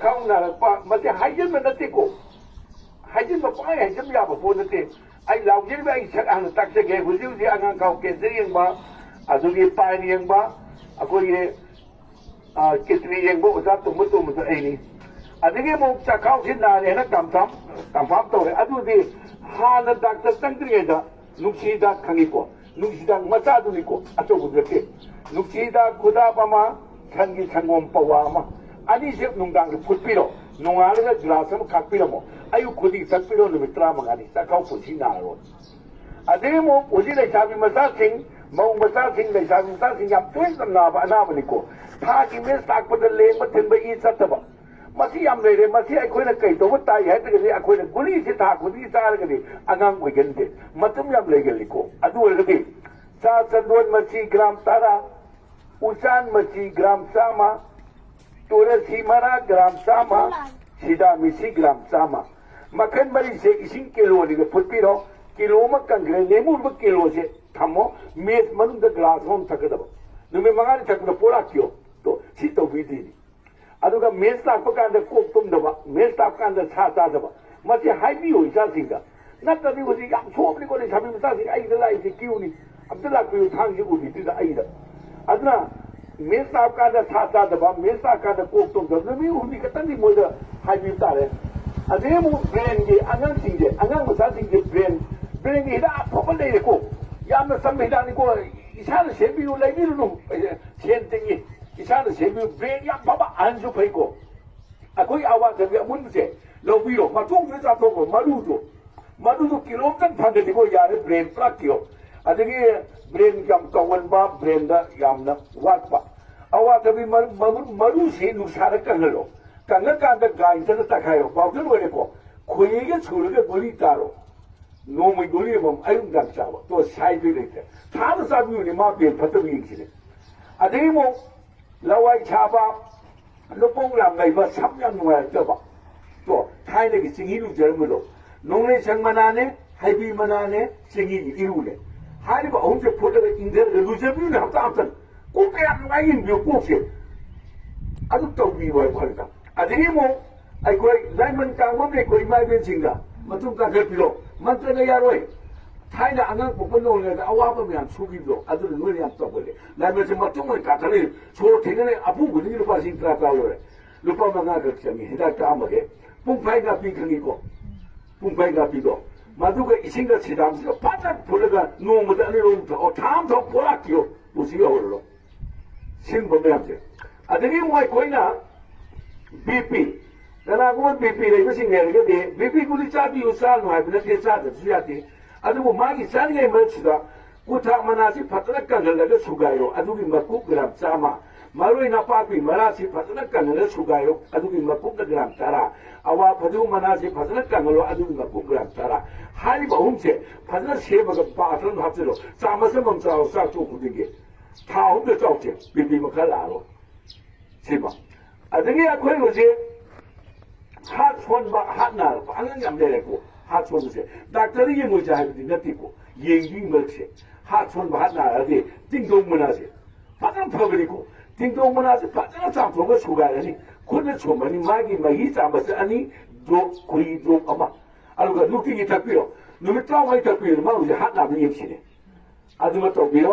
เข้าหน้าปะมันจะหายยันมันนั่นติโกหายยันมาไปหายยันยามาพูดนั่นติไอเรายันไปชักอันตักเสกหุ่นจิ้วที่อันนั้นเขาเกษตรยังบ้าอาจจะมีปลายนี่ยังบ้าอากูยังเกษตรยังบ้าอุตส่าห์ตุ้มตัวไอ้นี่อันนี้มันจะเข้าที่นาเนี่ยนะตามฟังตัวเลยอันนี้ฮานัดดักตั้งตรีเด้อนุชีดักขังอีกนุชีดักมาซาดุนิโกอัตโตกุดเกนุชีดักกุดาปมาขังกี่ขังงมปวามาอันนี้เจ็บนุ่งดังพุทธิโรนุ่งอะไรก็จุฬาสมขับพิโรโมอายุคุดีสักพิโรนุมิตรามังอันนี้สักเขาพุทธินาโรอันนี้มันพุทธิเลยชาบิมาซาสิงมองมาซาสิงเลยชาบิมาซาสิงยามตัวเองตั้งนาบนิโกถ้ากิเมสตักปัดเลงมาถึงไปอีสัตว์บ้ามาที่ยามเลยมาที่ไอ้คนนั้นเกิดตัวตายเหตุกันเลยไอ้คนนั้นกุลีสิตากุลีสารกันเลยอันนั้นไม่กันเลยมาตุ้มยามเลยกันเลยก็อันนู้นเลยกันซาสดวนมาชีกรามตาราอุชานมาชีกรามสามาตัวเรศมารากรามสามาชิดามิชีกรามสามามาขันบริเษอิสิงกิโลนี่ก็พุทธิโรกิโลมากันเลยเนมูร์กิโลเสทำโมเมสมันต้องกลาสห้องทักดับนู่นไม่มากันทักดับโพลักયોตัวชิโตวิธีอันนั้นก็เมสตาปกันเด็กควบคุมดับเมสตาปกันเด็กชาติดับมาที่ไฮบิโอชาสิงห์นักการเมืองที่ยังชอบนี่คนที่ทำให้ชาสิงห์ไอ้เรื่องอะไรที่คิวนี่อันนั้นก็อยู่ทางที่อุบิที่จะไอ้เด็กอันนั้นเมสตาปกันเด็กชาติดับเมสตาปกันเด็กควบคุมดับนั่นไม่อุบิก็ตั้งที่มือเด็กไฮบิตาเลยอันนี้มันเบรนที่อันนั้นสิงห์อันนั้นมันชาสิงห์เบรนที่ได้พบเลยก็ยามนั้นสมัยนั้นก็อิชาเชบิโอเลยไม่รู้เชนติงอิชาเชบิโอเบรนยังบ้าอันจุไปก็อะคุยอาวาสเดียมุนเสเราวิโรมาทุ่งนี่จะทุ่งมาดูตัวกิโลกันพันเดียวก็ยาเบรนปลักเกี่ยวอันนี้เบรนยำตะวันบ้าเบรนได้ยำนะวัดปะอาวาสที่มาดูสินุสารกันเลยกันแล้วการแต่การจะตะไคร้บอกด้วยว่าเนี่ยก็คุยกันสุดเลยบริตาโรโน้มไม่บริมันไอ้รุ่นดังจ้าวตัวใช้ไปเลยแต่ถ้าเราทราบอยู่นี่มาเปลี่ยนพัฒนายิ่งสิเลยอันนี้มันเราไอ้ชาวบ้านลูกปงลำในบ้านซ้ำยังหน่วยเจ้าบ้าตัวไทยเนี่ยก็สิ่งที่รู้จักมั้ยล่ะน้องเนี่ยช่างมานานเนี่ยให้บีมานานเนี่ยสิ่งที่รู้เลยหายไปบ้าผมจะพูดอะไรอินเดียรู้จักมั้ยเนี่ยเขาตามกันกูแก่ไม่ยินอยู่กูเสียอันนี้ต้องมีไว้พอดีกันอันนี้มันไอ้คนไล่มันกลางมันไม่คนไม่เป็นจริงอ่ะมันต้องการเกิดพิโรมันจะได้ยังไงไทยเนี่ยอันนั้นผมก็โน้นเลยแต่เอาว่าผมยังสู้กินด้วยอันนี้นู่นยังตกเลยแล้วมันจะมาต้องมันกัดเลยโชว์ทิ้งเลยอาปุ๊บนี่ลูกป้าสิงห์ตราตราเลยลูกป้ามางานก็เชื่อมีเหตุการณ์มาเลยปุ่งไฟกับปีขังอีกก็ปุ่งไฟกับปีก็มาดูกันอีสิ่งที่ทำสิพัดพูดกันโน้มมันอะไรลงตัวทำตัวพลักอยู่ผู้สิ่งเอาเลยสิ่งผมไม่ทำสิอันนี้มันคนน่ะบีพีแต่ละคนบีพีเลยไม่สิ่งอะไรก็ดีบีพีกุลิชาบิอุสานหน่อยเป็นนักเรียนชาติสุดยอดที่อันนี้ผมมาที่สันนิษฐานมาสุดากูทำมานาสิพัฒนาการเลยก็สุกายโรอันนี้มาคุกกรามสามามาลุยนับปีมานาสิพัฒนาการเลยสุกายโรอันนี้มาคุกกรามตาระอาว่าพัฒนามานาสิพัฒนาการเลยอันนี้มาคุกกรามตาระหายบ่หุ่นเสพัฒนาเชื่อมากับปาทรนหับเสร็จสามารถสมองสาวสาวทุกคนดีท้าวเดือดจ้าเจ้บินมาขลาโรใช่ปะอันนี้คุยกันสิฮัทชนบ้าฮัทนาอันนั้นยังไม่ได้กูฮัทชนเสดักเตอร์ยังไม่จ่ายไปที่นัติโกยิงเมื่อเสฮัทชนบ้าฮัทนาอะไรติ้งตรงมันอะไรพัฒนาพอดีกูติ้งตรงมันอะไรพัฒนาสามตัวก็สุกายนี่คนละชมมันนี่มากี่มาฮีสามบอันนี้ดูคุยดูอามาอันนั้นก็ลูกที่ยิ่งทักพิโรนุ่มเต้าไม่ทักพิโรมาอุจจาระฮัทนาไม่ยิ่งสิเนี่ยอันนี้มาทักพิโร